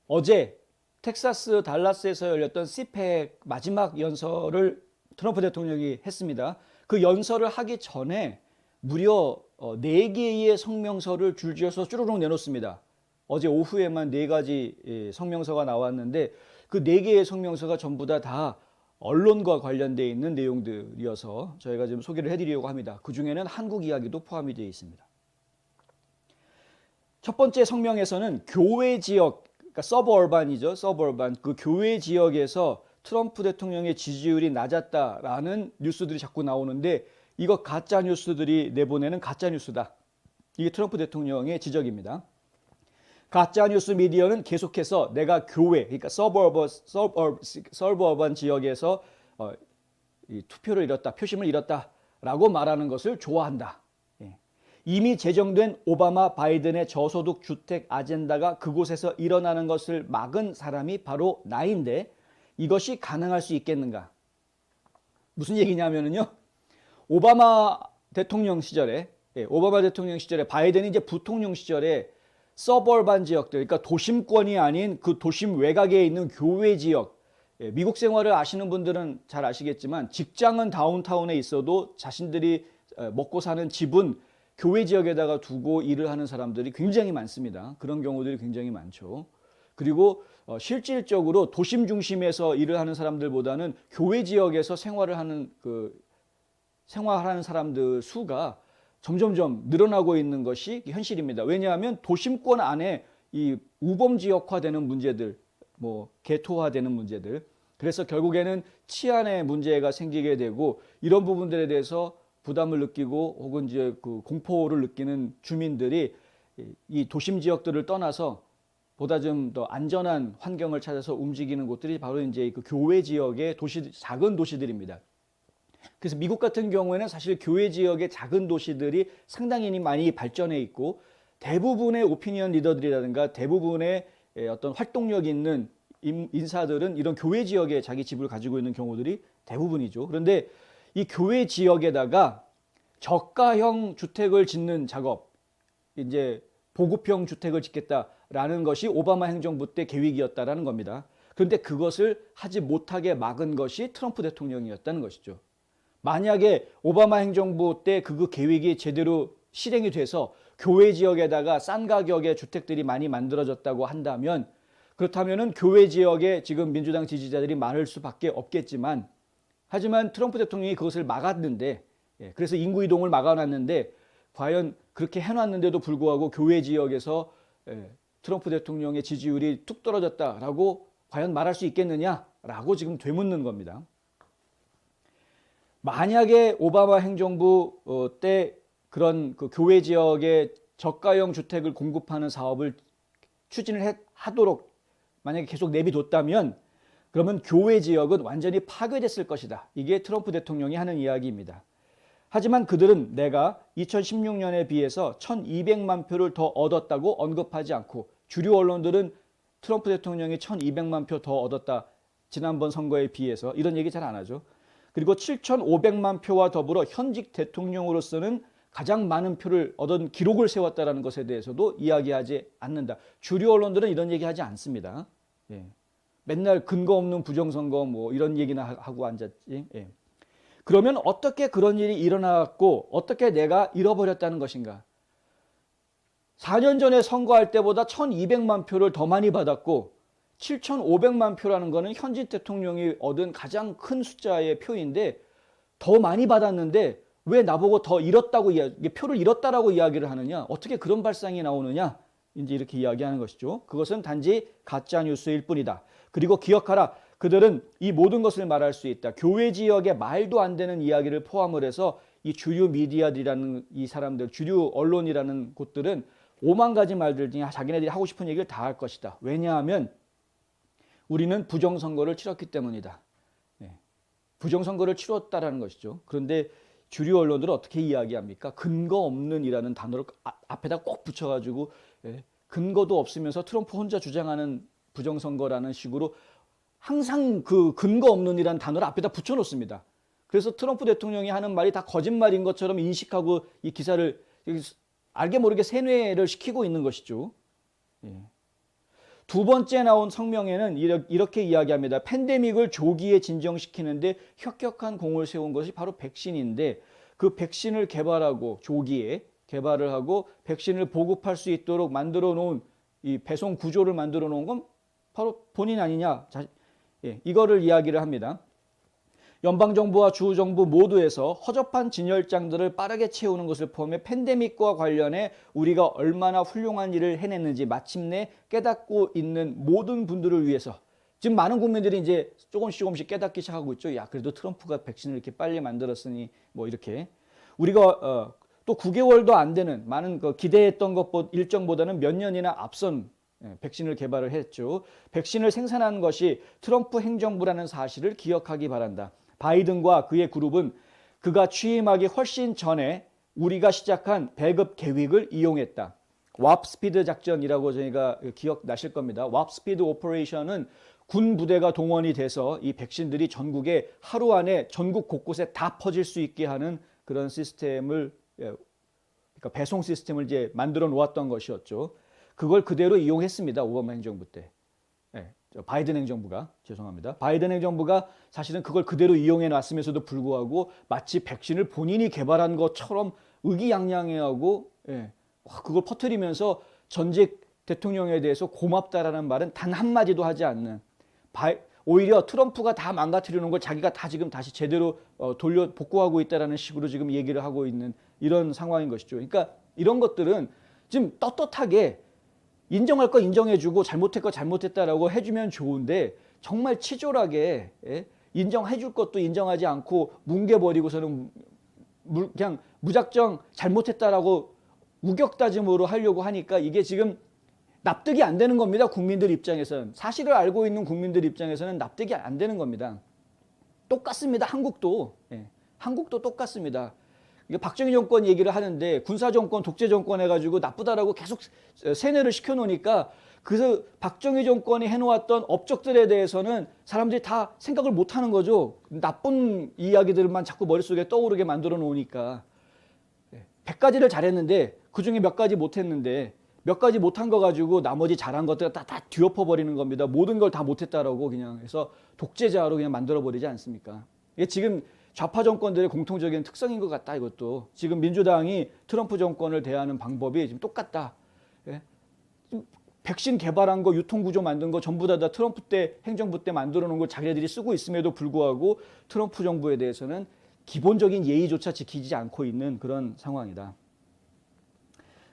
어제 텍사스 달라스에서 열렸던 시펙 마지막 연설을 트럼프 대통령이 했습니다. 그 연설을 하기 전에 무려 4개의 성명서를 줄지어서 쭈루룩 내놓습니다. 어제 오후에만 4가지 성명서가 나왔는데 그 4개의 성명서가 전부 다 언론과 관련되어 있는 내용들이어서 저희가 지금 소개를 해드리려고 합니다. 그 중에는 한국 이야기도 포함이 되어 있습니다. 첫 번째 성명에서는 교외 지역, 그러니까 서브어반이죠. 서브어반. 그 교외 지역에서 트럼프 대통령의 지지율이 낮았다라는 뉴스들이 자꾸 나오는데 이거 가짜 뉴스들이 내보내는 가짜 뉴스다. 이게 트럼프 대통령의 지적입니다. 가짜 뉴스 미디어는 계속해서 내가 교외, 그러니까 서브어반 지역에서 이 투표를 잃었다, 표심을 잃었다라고 말하는 것을 좋아한다. 이미 제정된 오바마 바이든의 저소득 주택 아젠다가 그곳에서 일어나는 것을 막은 사람이 바로 나인데 이것이 가능할 수 있겠는가? 무슨 얘기냐면요. 오바마 대통령 시절에 바이든이 이제 부통령 시절에 서버반 지역들, 그러니까 도심권이 아닌 그 도심 외곽에 있는 교외 지역, 미국 생활을 아시는 분들은 잘 아시겠지만 직장은 다운타운에 있어도 자신들이 먹고 사는 집은 교외 지역에다가 두고 일을 하는 사람들이 굉장히 많습니다. 그런 경우들이 굉장히 많죠. 그리고 실질적으로 도심 중심에서 일을 하는 사람들보다는 교외 지역에서 생활하는 사람들 수가 점점점 늘어나고 있는 것이 현실입니다. 왜냐하면 도심권 안에 이 우범 지역화되는 문제들, 개토화되는 문제들, 그래서 결국에는 치안의 문제가 생기게 되고 이런 부분들에 대해서 부담을 느끼고 혹은 이제 그 공포를 느끼는 주민들이 이 도심 지역들을 떠나서 보다 좀 더 안전한 환경을 찾아서 움직이는 곳들이 바로 이제 그 교외 지역의 작은 도시들입니다. 그래서 미국 같은 경우에는 사실 교외 지역의 작은 도시들이 상당히 많이 발전해 있고 대부분의 오피니언 리더들이라든가 대부분의 어떤 활동력 있는 인사들은 이런 교외 지역에 자기 집을 가지고 있는 경우들이 대부분이죠. 그런데 이 교외 지역에다가 저가형 주택을 짓는 작업, 이제 보급형 주택을 짓겠다라는 것이 오바마 행정부 때 계획이었다라는 겁니다. 그런데 그것을 하지 못하게 막은 것이 트럼프 대통령이었다는 것이죠. 만약에 오바마 행정부 때 그 계획이 제대로 실행이 돼서 교외 지역에다가 싼 가격의 주택들이 많이 만들어졌다고 한다면 그렇다면은 교외 지역에 지금 민주당 지지자들이 많을 수밖에 없겠지만 하지만 트럼프 대통령이 그것을 막았는데 그래서 인구 이동을 막아놨는데 과연 그렇게 해놨는데도 불구하고 교외 지역에서 트럼프 대통령의 지지율이 뚝 떨어졌다라고 과연 말할 수 있겠느냐라고 지금 되묻는 겁니다. 만약에 오바마 행정부 때 그런 그 교외 지역에 저가형 주택을 공급하는 사업을 추진을 하도록 만약에 계속 내비뒀다면 그러면 교외 지역은 완전히 파괴됐을 것이다. 이게 트럼프 대통령이 하는 이야기입니다. 하지만 그들은 내가 2016년에 비해서 1200만 표를 더 얻었다고 언급하지 않고 주류 언론들은 트럼프 대통령이 1200만 표 더 얻었다. 지난번 선거에 비해서 이런 얘기 잘 안 하죠. 그리고 7500만 표와 더불어 현직 대통령으로서는 가장 많은 표를 얻은 기록을 세웠다는 것에 대해서도 이야기하지 않는다. 주류 언론들은 이런 얘기하지 않습니다. 맨날 근거 없는 부정선거 이런 얘기나 하고 앉았지. 그러면 어떻게 그런 일이 일어났고 어떻게 내가 잃어버렸다는 것인가? 4년 전에 선거할 때보다 1200만 표를 더 많이 받았고 7500만 표라는 것은 현직 대통령이 얻은 가장 큰 숫자의 표인데 더 많이 받았는데 왜 나보고 더 잃었다고 표를 잃었다라고 이야기를 하느냐? 어떻게 그런 발상이 나오느냐? 이제 이렇게 이야기하는 것이죠. 그것은 단지 가짜 뉴스일 뿐이다. 그리고 기억하라. 그들은 이 모든 것을 말할 수 있다. 교외 지역에 말도 안 되는 이야기를 포함을 해서 이 주류 미디어들이라는 이 사람들, 주류 언론이라는 곳들은 5만 가지 말들 중에 자기네들이 하고 싶은 얘기를 다 할 것이다. 왜냐하면 우리는 부정선거를 치렀기 때문이다. 부정선거를 치렀다라는 것이죠. 그런데 주류 언론들은 어떻게 이야기합니까? 근거 없는이라는 단어를 앞에다 꼭 붙여가지고 근거도 없으면서 트럼프 혼자 주장하는 부정선거라는 식으로 항상 그 근거 없는이라는 단어를 앞에다 붙여놓습니다. 그래서 트럼프 대통령이 하는 말이 다 거짓말인 것처럼 인식하고 이 기사를 알게 모르게 세뇌를 시키고 있는 것이죠. 두 번째 나온 성명에는 이렇게 이야기합니다. 팬데믹을 조기에 진정시키는데 혁혁한 공을 세운 것이 바로 백신인데 그 백신을 개발하고 조기에 개발을 하고 백신을 보급할 수 있도록 만들어 놓은 이 배송 구조를 만들어 놓은 건 바로 본인 아니냐. 이거를 이야기를 합니다. 연방정부와 주정부 모두에서 허접한 진열장들을 빠르게 채우는 것을 포함해 팬데믹과 관련해 우리가 얼마나 훌륭한 일을 해냈는지 마침내 깨닫고 있는 모든 분들을 위해서 지금 많은 국민들이 이제 조금씩 깨닫기 시작하고 있죠. 야, 그래도 트럼프가 백신을 이렇게 빨리 만들었으니 뭐 이렇게 우리가 또 9개월도 안 되는 많은 기대했던 것 일정보다는 몇 년이나 앞선 백신을 개발을 했죠. 백신을 생산한 것이 트럼프 행정부라는 사실을 기억하기 바란다. 바이든과 그의 그룹은 그가 취임하기 훨씬 전에 우리가 시작한 배급 계획을 이용했다. 와프 스피드 작전이라고 저희가 기억나실 겁니다. 와프 스피드 오퍼레이션은 군 부대가 동원이 돼서 이 백신들이 전국에 하루 안에 전국 곳곳에 다 퍼질 수 있게 하는 그런 시스템을 그러니까 배송 시스템을 이제 만들어 놓았던 것이었죠. 그걸 그대로 이용했습니다. 오바마 행정부 때. 바이든 행정부가 죄송합니다. 바이든 행정부가 사실은 그걸 그대로 이용해 놨음에도 불구하고 마치 백신을 본인이 개발한 것처럼 의기양양해하고 그걸 퍼뜨리면서 전직 대통령에 대해서 고맙다라는 말은 단 한마디도 하지 않는 오히려 트럼프가 다 망가뜨리는 걸 자기가 다 지금 다시 제대로 돌려 복구하고 있다라는 식으로 지금 얘기를 하고 있는 이런 상황인 것이죠. 그러니까 이런 것들은 지금 떳떳하게 인정할 거 인정해주고 잘못할 거 잘못했다라고 해주면 좋은데 정말 치졸하게 인정해줄 것도 인정하지 않고 뭉개버리고서는 그냥 무작정 잘못했다라고 우격다짐으로 하려고 하니까 이게 지금 납득이 안 되는 겁니다. 국민들 입장에서는. 사실을 알고 있는 국민들 입장에서는 납득이 안 되는 겁니다. 똑같습니다. 한국도 똑같습니다. 박정희 정권 얘기를 하는데 군사정권, 독재정권 해가지고 나쁘다라고 계속 세뇌를 시켜놓으니까 그래서 박정희 정권이 해놓았던 업적들에 대해서는 사람들이 다 생각을 못하는 거죠. 나쁜 이야기들만 자꾸 머릿속에 떠오르게 만들어 놓으니까 100가지를 잘했는데 그중에 몇 가지 못했는데 몇 가지 못한 거 가지고 나머지 잘한 것들 다 뒤엎어버리는 겁니다. 모든 걸 다 못했다라고 그냥 해서 독재자로 그냥 만들어버리지 않습니까? 이게 지금 좌파 정권들의 공통적인 특성인 것 같다. 이것도 지금 민주당이 트럼프 정권을 대하는 방법이 지금 똑같다. 백신 개발한 거, 유통구조 만든 거 전부 다 트럼프 때 행정부 때 만들어 놓은 걸 자기네들이 쓰고 있음에도 불구하고 트럼프 정부에 대해서는 기본적인 예의조차 지키지 않고 있는 그런 상황이다.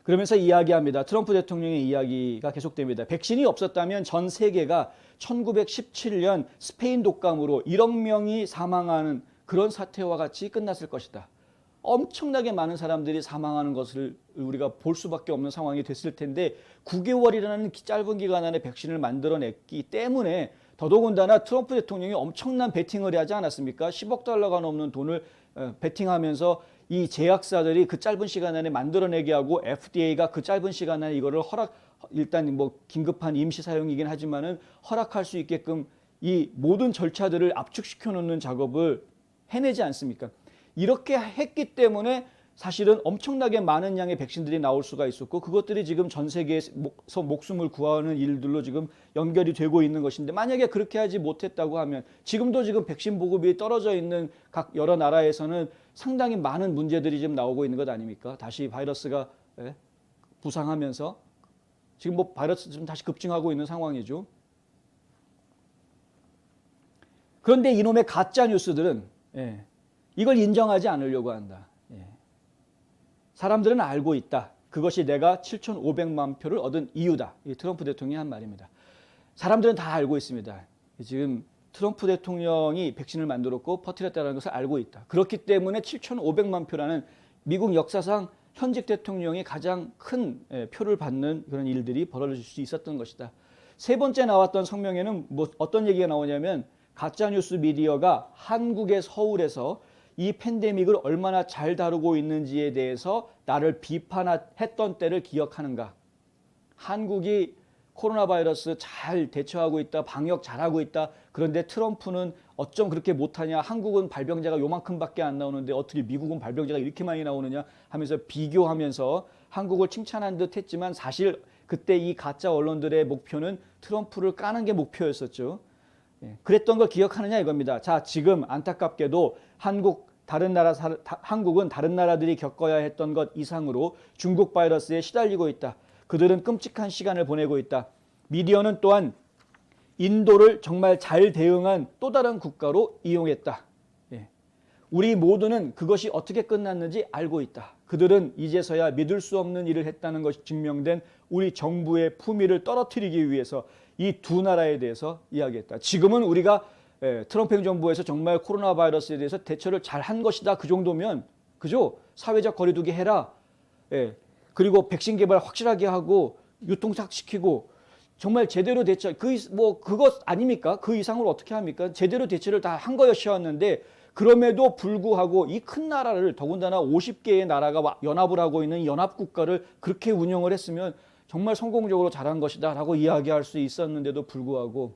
그러면서 이야기합니다. 트럼프 대통령의 이야기가 계속됩니다. 백신이 없었다면 전 세계가 1917년 스페인 독감으로 1억 명이 사망하는 그런 사태와 같이 끝났을 것이다. 엄청나게 많은 사람들이 사망하는 것을 우리가 볼 수밖에 없는 상황이 됐을 텐데 9개월이라는 짧은 기간 안에 백신을 만들어냈기 때문에 더더군다나 트럼프 대통령이 엄청난 베팅을 하지 않았습니까? 10억 달러가 넘는 돈을 베팅하면서 이 제약사들이 그 짧은 시간 안에 만들어내게 하고 FDA가 그 짧은 시간 안에 이거를 일단 뭐 긴급한 임시 사용이긴 하지만은 허락할 수 있게끔 이 모든 절차들을 압축시켜 놓는 작업을 해내지 않습니까? 이렇게 했기 때문에 사실은 엄청나게 많은 양의 백신들이 나올 수가 있었고 그것들이 지금 전 세계에서 목숨을 구하는 일들로 지금 연결이 되고 있는 것인데 만약에 그렇게 하지 못했다고 하면 지금도 지금 백신 보급이 떨어져 있는 각 여러 나라에서는 상당히 많은 문제들이 지금 나오고 있는 것 아닙니까? 다시 바이러스가 부상하면서 지금 뭐 바이러스 좀 다시 급증하고 있는 상황이죠. 그런데 이놈의 가짜 뉴스들은 이걸 인정하지 않으려고 한다. 사람들은 알고 있다. 그것이 내가 7,500만 표를 얻은 이유다. 트럼프 대통령이 한 말입니다. 사람들은 다 알고 있습니다. 지금 트럼프 대통령이 백신을 만들었고 퍼뜨렸다는 것을 알고 있다. 그렇기 때문에 7,500만 표라는 미국 역사상 현직 대통령이 가장 큰 표를 받는 그런 일들이 벌어질 수 있었던 것이다. 세 번째 나왔던 성명에는 뭐 어떤 얘기가 나오냐면 가짜뉴스 미디어가 한국의 서울에서 이 팬데믹을 얼마나 잘 다루고 있는지에 대해서 나를 비판했던 때를 기억하는가. 한국이 코로나 바이러스 잘 대처하고 있다. 방역 잘하고 있다. 그런데 트럼프는 어쩜 그렇게 못하냐. 한국은 발병자가 요만큼밖에 안 나오는데 어떻게 미국은 발병자가 이렇게 많이 나오느냐 하면서 비교하면서 한국을 칭찬한 듯 했지만 사실 그때 이 가짜 언론들의 목표는 트럼프를 까는 게 목표였었죠. 예, 그랬던 걸 기억하느냐 이겁니다. 자, 지금 안타깝게도 한국은 다른 나라들이 겪어야 했던 것 이상으로 중국 바이러스에 시달리고 있다. 그들은 끔찍한 시간을 보내고 있다. 미디어는 또한 인도를 정말 잘 대응한 또 다른 국가로 이용했다. 예. 우리 모두는 그것이 어떻게 끝났는지 알고 있다. 그들은 이제서야 믿을 수 없는 일을 했다는 것이 증명된 우리 정부의 품위를 떨어뜨리기 위해서 이 두 나라에 대해서 이야기했다. 지금은 우리가 트럼프 행정부에서 정말 코로나 바이러스에 대해서 대처를 잘한 것이다. 그 정도면 그죠? 사회적 거리두기 해라. 예. 그리고 백신 개발 확실하게 하고 유통시키고 정말 제대로 대처 그것 아닙니까? 그 이상으로 어떻게 합니까? 제대로 대처를 다 한 것이었는데 그럼에도 불구하고 이 큰 나라를 더군다나 50개의 나라가 연합을 하고 있는 연합국가를 그렇게 운영을 했으면 정말 성공적으로 잘한 것이다 라고 이야기할 수 있었는데도 불구하고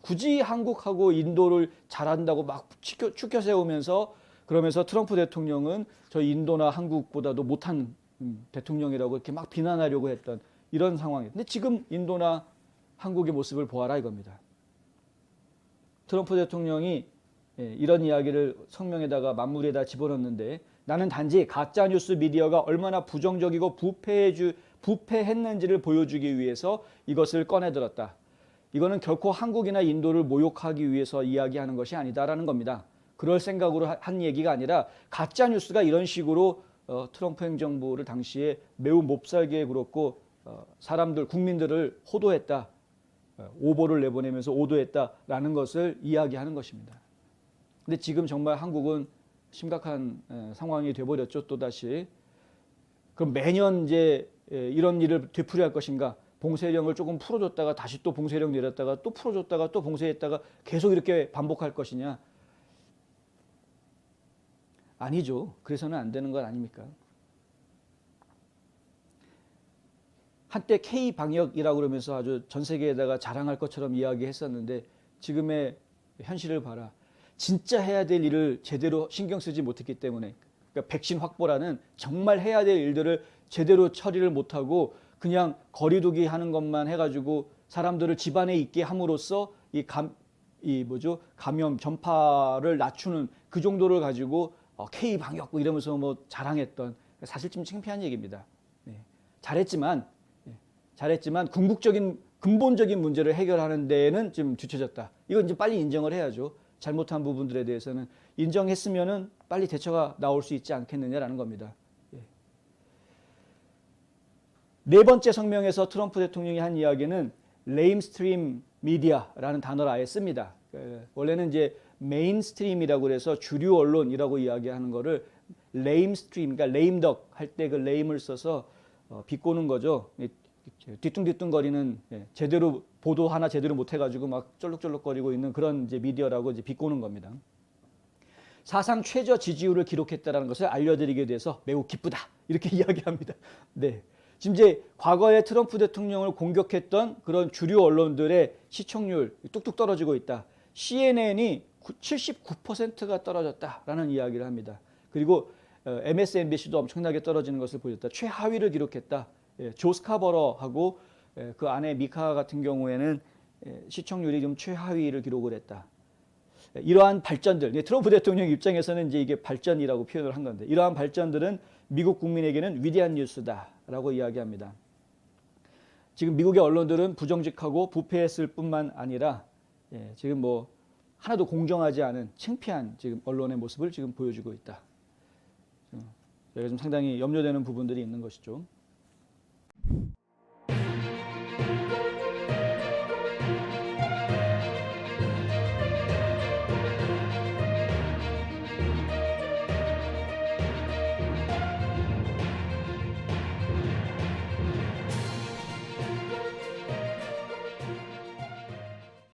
굳이 한국하고 인도를 잘한다고 막 추켜 세우면서 그러면서 트럼프 대통령은 저 인도나 한국보다도 못한 대통령이라고 이렇게 막 비난하려고 했던 이런 상황이에요. 근데 지금 인도나 한국의 모습을 보아라 이겁니다. 트럼프 대통령이 이런 이야기를 성명에다가 만물에다 집어넣는데 나는 단지 가짜뉴스 미디어가 얼마나 부정적이고 부패했는지를 보여주기 위해서 이것을 꺼내들었다. 이거는 결코 한국이나 인도를 모욕하기 위해서 이야기하는 것이 아니다라는 겁니다. 그럴 생각으로 한 얘기가 아니라 가짜뉴스가 이런 식으로 트럼프 행정부를 당시에 매우 몹살게 굴었고 사람들, 국민들을 호도했다. 오보를 내보내면서 오도했다라는 것을 이야기하는 것입니다. 근데 지금 정말 한국은 심각한 상황이 돼버렸죠. 또다시. 그럼 매년 이제 이런 일을 되풀이할 것인가? 봉쇄령을 조금 풀어줬다가 다시 또 봉쇄령 내렸다가 또 풀어줬다가 또 봉쇄했다가 계속 이렇게 반복할 것이냐? 아니죠. 그래서는 안 되는 것 아닙니까? 한때 K-방역이라고 그러면서 아주 전 세계에다가 자랑할 것처럼 이야기했었는데 지금의 현실을 봐라. 진짜 해야 될 일을 제대로 신경 쓰지 못했기 때문에 그러니까 백신 확보라는 정말 해야 될 일들을 제대로 처리를 못하고 그냥 거리두기 하는 것만 해가지고 사람들을 집안에 있게 함으로써 감염 전파를 낮추는 그 정도를 가지고 K-방역 이러면서 뭐 자랑했던 사실 좀 창피한 얘기입니다. 네. 잘했지만 궁극적인 근본적인 문제를 해결하는 데에는 좀 뒤처졌다. 이건 이제 빨리 인정을 해야죠. 잘못한 부분들에 대해서는 인정했으면은 빨리 대처가 나올 수 있지 않겠느냐라는 겁니다. 네 번째 성명에서 트럼프 대통령이 한 이야기는 레임스트림 미디어라는 단어를 아예 씁니다. 원래는 이제 메인스트림이라고 그래서 주류 언론이라고 이야기하는 거를 레임스트림, 그러니까 레임덕 할 때 그 레임을 써서 비꼬는 거죠. 뒤뚱뒤뚱거리는 제대로 보도 하나 제대로 못 해가지고 막 쩔룩쩔룩거리고 있는 그런 이제 미디어라고 이제 비꼬는 겁니다. 사상 최저 지지율을 기록했다라는 것을 알려드리게 돼서 매우 기쁘다 이렇게 이야기합니다. 네, 지금 이제 과거에 트럼프 대통령을 공격했던 그런 주류 언론들의 시청률 뚝뚝 떨어지고 있다. CNN이 79%가 떨어졌다라는 이야기를 합니다. 그리고 MSNBC도 엄청나게 떨어지는 것을 보였다. 최하위를 기록했다. 조 스카버러하고 그 아내 미카 같은 경우에는 시청률이 좀 최하위를 기록을 했다. 이러한 발전들, 트럼프 대통령 입장에서는 이제 이게 발전이라고 표현을 한 건데 이러한 발전들은 미국 국민에게는 위대한 뉴스다라고 이야기합니다. 지금 미국의 언론들은 부정직하고 부패했을 뿐만 아니라 지금 뭐 하나도 공정하지 않은 창피한 지금 언론의 모습을 지금 보여주고 있다. 저희가 좀 상당히 염려되는 부분들이 있는 것이죠.